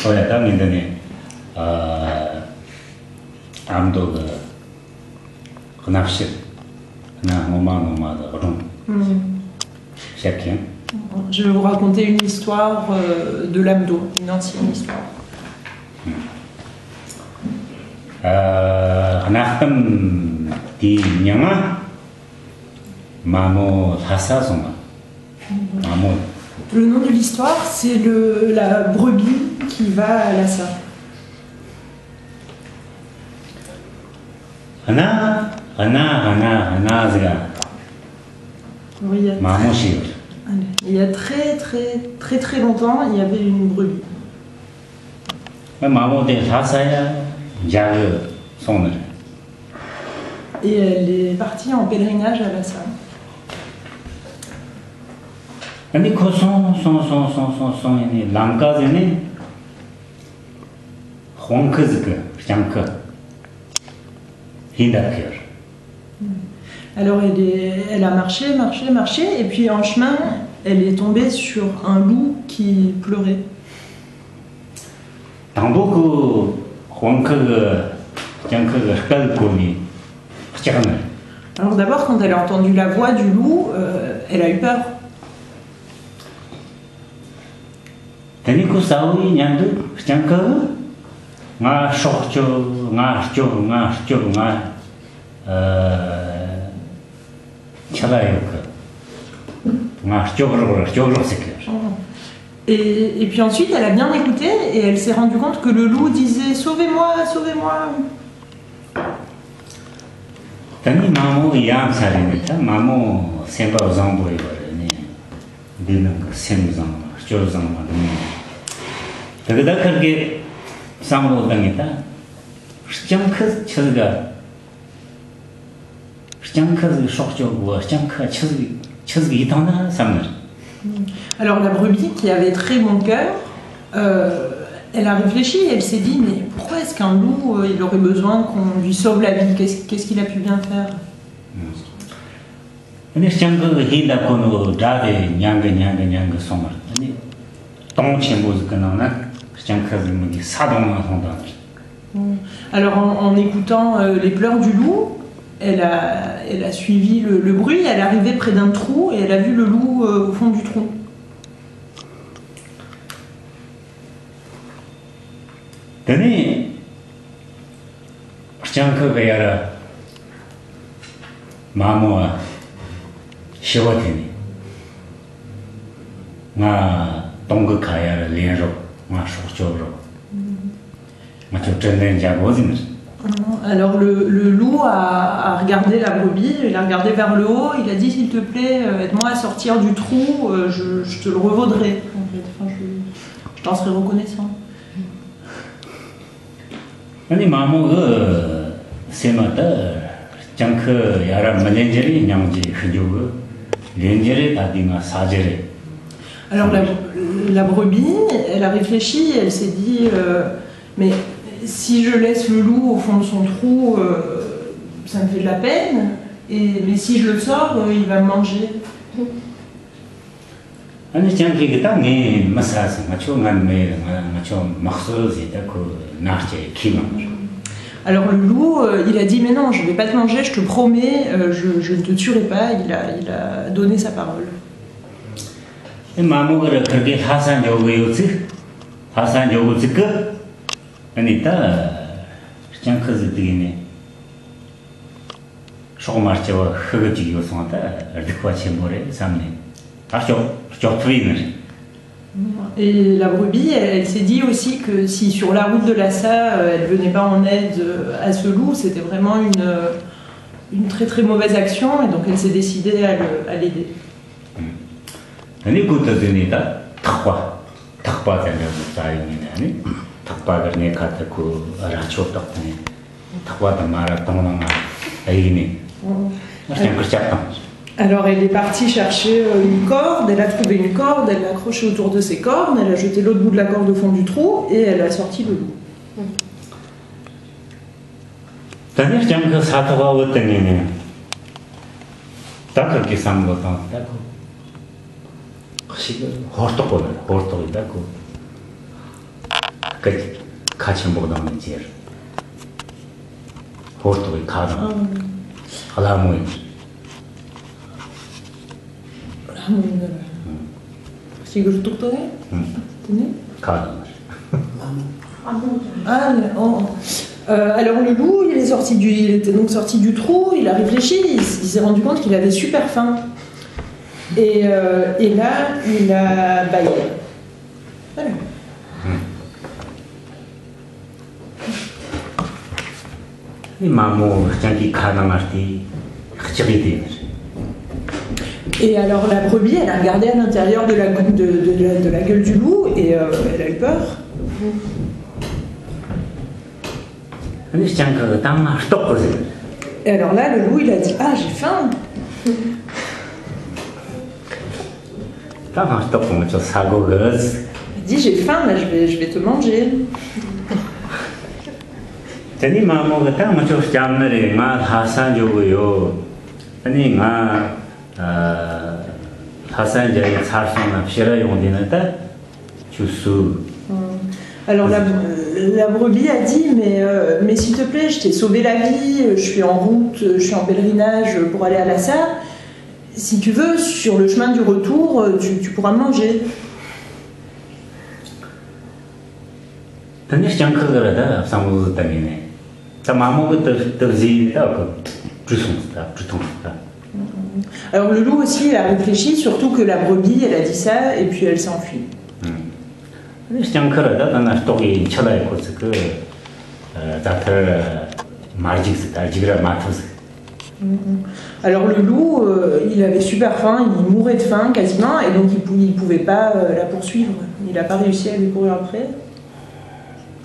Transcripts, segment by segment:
거기다 민들이 아무도 그 납실 그냥 오마노마도 그런 chacun. Je vais vous raconter une histoire de l'Amdo, une ancienne histoire. 하나끔 디냐마 마모 사사송아 마모. Le nom de l'histoire, c'est la brebis qui va à Lhasa. 하나가 마모시. Il y a très longtemps, il y avait une brebis. 마모데 사사야 자르 손을. Et elle est partie en pèlerinage à Lhasa. 근데 그 손이 랑가즈네 홍크즈그 장크 힌다피어. Alors elle a marché, et puis en chemin, elle est tombée sur un loup qui pleurait. 당도 그 홍크그 장크그 헷갈고니 헷갈네. Alors d'abord, quand elle a entendu la voix du loup, elle a eu peur. Teniku sawi nyandu 장크 nga shokcho nga Et puis ensuite, elle a bien écouté et elle s'est rendue compte que le loup disait « Sauvez-moi, sauvez-moi ». Tani mamu yam sarinita, mamu semba zambo ibarani, dinang sem zambo, jo zambo ni. Тогда करके самого дангита, штямка чызга шокчогу, штямка чызги итана самнер. Alors la brebis, qui avait très bon cœur, elle a réfléchi et elle s'est dit mais pourquoi est-ce qu'un loup il aurait besoin qu'on lui sauve la vie? Qu'est-ce qu'il a pu bien faire? 근데 штямка 히다 코노 다데 냥가 소마. 아니 동치모즈 그나나 штямка 즈무기 사동나 송다. Alors en écoutant les pleurs du loup, elle a suivi le bruit, elle est arrivée près d'un trou et elle a vu le loup au fond du trou. Tani штямка яра 마모와 시와티니 나 동거 가야를 liên 나 쇼쇼로 마초 전된 자고지는. Alors le loup a regardé la brebis, il a regardé vers le haut, il a dit s'il te plaît aide-moi à sortir du trou, je te le revaudrai en fait. Enfin, je t'en serai reconnaissant. 아니 마모가 세마다 장크 야라 만년제리 냥지 흐주고 렌제리 다디가 사제리. Alors la brebis, elle a réfléchi, elle s'est dit mais si je laisse le loup au fond de son trou, ça me fait de la peine, mais si je le sors, il va me manger. 아니 장키가 땅에 마사스 마초 간메 마초 막소지다 그 나체 키만. Alors le loup, il a dit mais non, je vais pas te manger, je te promets, je ne te tuerai pas. Il a donné sa parole. 마모가 그렇게 하산 요구지 그 아니다 장크즈 되네. 쇼마르체와 흑지 요소한테 어디가 쳔보래 삼네. Et la brebis, elle s'est dit aussi que si sur la route de Lhasa, elle venait pas en aide à ce loup, c'était vraiment une très mauvaise action, et donc elle s'est décidée à l'aider. Alors elle est partie chercher une corde, elle a trouvé une corde, elle l'a accrochée autour de ses cornes, elle a jeté l'autre bout de la corde au fond du trou et elle a sorti le loup. 끝 같이 먹던 제 호르토에 가다 하라모이 Figure 똑똑해? Tenez. 가다 Ah, alors le loup, il était donc sorti du trou, il a réfléchi, il s'est rendu compte qu'il avait super faim. Et là, il a baillé. Voilà. 이 마모 장기 가나마티 흐지리디 Et alors la brebis, elle a regardé à l'intérieur de la gueule du loup et elle a eu peur. 아니 장가 땅마 스톱거든 Et alors là, le loup, il a dit « Ah, j'ai faim !» 땅마 스톱보면 저 사고거스 Il dit « J'ai faim, là, je vais te manger. » 아니 마모가 땅마 저 잠나리 마 하산 조고요 아니 마 하산 자리 살성나 피라 용디나다 주수 Alors la brebis a dit mais s'il te plaît, je t'ai sauvé la vie, je suis en route, je suis en pèlerinage pour aller à Lhasa. Si tu veux, sur le chemin du retour, tu pourras me manger. 아니 장가거라다 상무도 땅이네 자 마모가 더지다 그 주송다 주통다 Alors le loup aussi, il a réfléchi, surtout que la brebis, elle a dit ça et puis elle s'est enfuie. 아니 장가라다 나나 스토기 쳐라이 코스 그 다터 마지스다 지그라 마토스 Alors le loup, il avait super faim, il mourait de faim quasiment, et donc il pouvait pas la poursuivre. Il n'a pas réussi à lui courir après.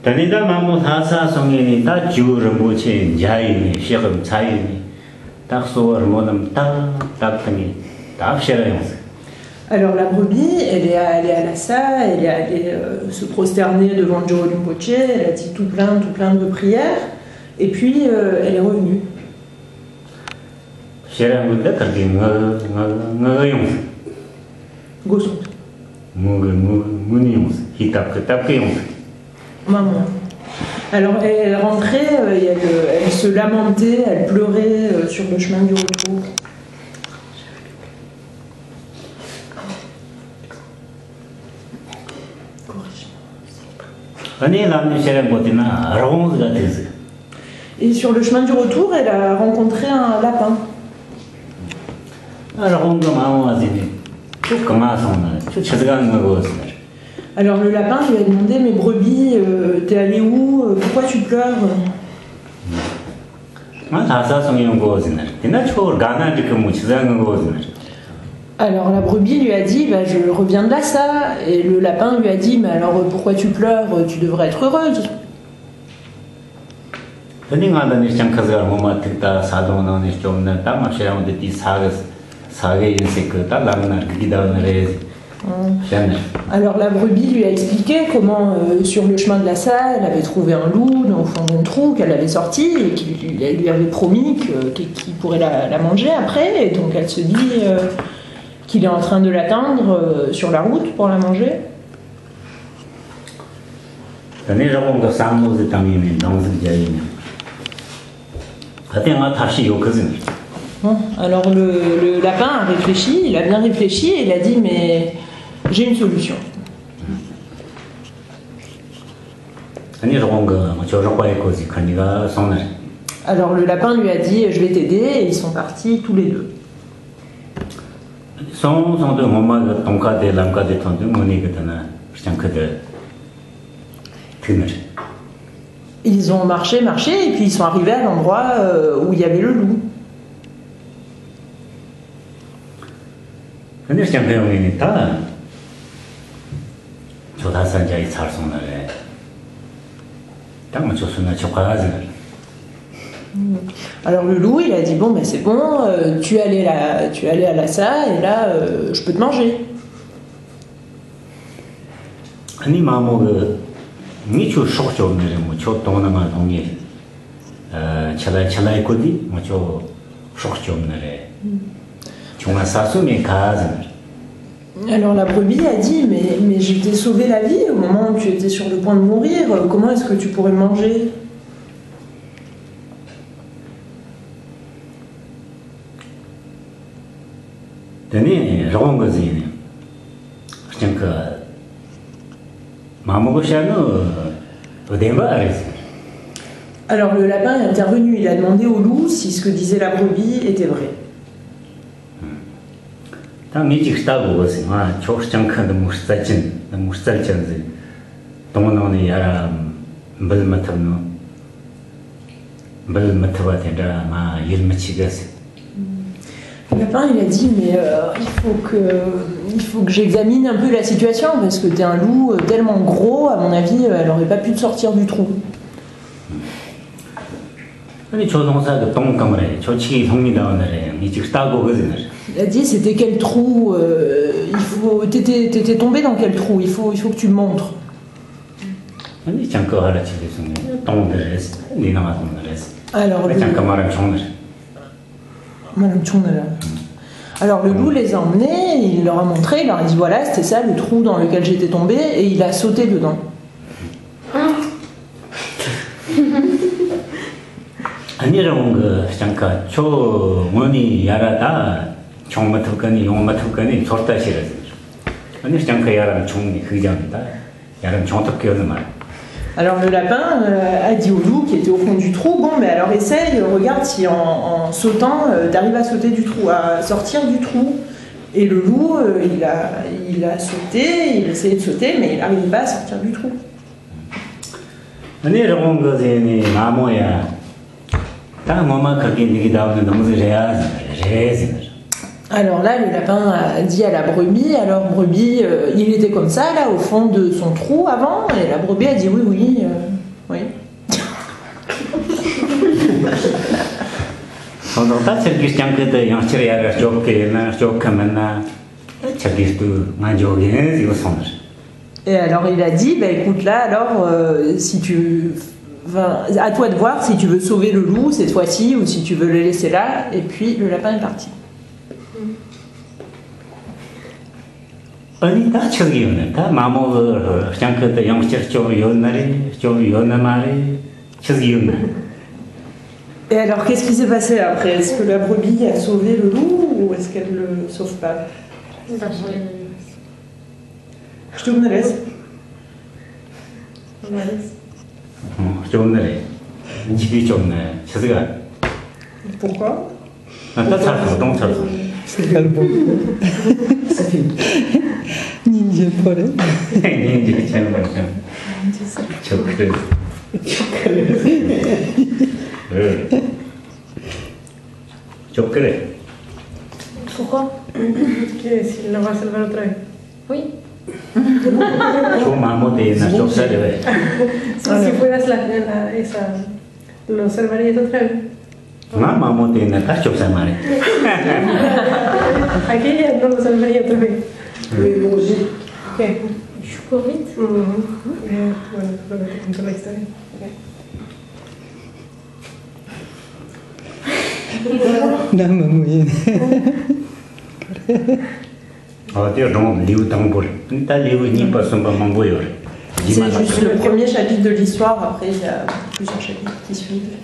다니다 마모 사사 성인이 다 지우를 못치 자이니 시험 자이니 딱 소월 모든 딱딱하니 딱 싫어요. Alors la brebis, elle est allée à Lhasa, elle est allée se prosterner devant Joro Rinpoche, elle a dit tout plein de prières, et puis elle est revenue. 싫어요. 근데 그게 뭐요? Gosson. 문이요. 히탑요. Maman. Alors elle rentrait, elle se lamentait, elle pleurait sur le chemin du retour. Et sur le chemin du retour, elle a rencontré un lapin. Alors le lapin lui a demandé « Mais brebis, t'es allé où? Pourquoi tu pleures ?» Alors la brebis lui a dit bah, « Je reviens de Lhasa » et le lapin lui a dit « Mais alors pourquoi tu pleures? Tu devrais être heureuse. » Alors la brebis lui a expliqué comment sur le chemin de Lhasa, elle avait trouvé un loup au fond d'un trou qu'elle avait sorti et qu'il lui avait promis qu'il pourrait la manger après. Et donc elle se dit qu'il est en train de l'attendre sur la route pour la manger. Bon, alors le lapin a réfléchi, il a bien réfléchi et il a dit mais j'ai une solution. Alors le lapin lui a dit je vais t'aider et ils sont partis tous les deux. Ils ont marché et puis ils sont arrivés à l'endroit où il y avait le loup. Alors le loup il a dit bon ben c'est bon, tu es allé à Lhasa et là je peux te manger. Alors la brebis a dit mais je t'ai sauvé la vie au moment où tu étais sur le point de mourir, comment est-ce que tu pourrais manger? Tani rong gazini. J't'inque maman chano odemba arrêté. Alors le lapin est intervenu, il a demandé au loup si ce que disait la brebis était vrai. 다 미직 스타고 거스마 초스장칸도 무스달전지 동원원이 야라 벌마터노 벌마터바테라 마 일마치가스. Le lapin il a dit mais il faut que j'examine un peu la situation parce que t'es un loup tellement gros, à mon avis elle aurait pas pu te sortir du trou. 아니 조동사도 똥감을 조치기 성미다원을 미직 스타고 거스나. Il a dit c'était quel trou, t'étais tombé dans quel trou, il faut que tu me montres. 아니 잠깐 하라 치겠으면 똥들에서 니나마 똥들에서. Alors 잠깐 말하면 총들. Alors le loup les a emmenés, il leur a montré, il leur a dit voilà c'était ça le trou dans lequel j'étais tombé et il a sauté dedans. 아니라는 거 잠깐 초원이 야라다 총마트거니 용마트거니 좋다 싫어서 아니 잠깐 야라는 총이 그장이다 야라는 총톱교는 말. Alors le lapin a dit au loup qui était au fond du trou bon mais alors essaye, regarde si en sautant t'arrives à sauter du trou, à sortir du trou. Et le loup il a sauté, il essayait de sauter mais il n'arrivait pas à sortir du trou. 아니라는 거는 나무야. Alors là, le lapin a dit à la brebis, alors brebis, il était comme ça, là, au fond de son trou avant, et la brebis a dit oui. Et alors il a dit, écoute là, alors si tu... à toi de voir si tu veux sauver le loup cette fois-ci ou si tu veux le laisser là. Et puis le lapin est parti. Et alors qu'est-ce qui s'est passé après? Est-ce que la brebis a sauvé le loup ou est-ce qu'elle ne le sauve pas? Je te laisse. Pourquoi? Pourquoi? Que s'il la va salvar otra vez. Oui. Si fueras esa, ¿lo salvarías otra vez? Aquella no lo salvaría otra vez. ¿Qué? ¿Chucorrit? Bueno, te cuento la historia. C'est juste le premier chapitre de l'histoire, après il y a plusieurs chapitres qui suivent.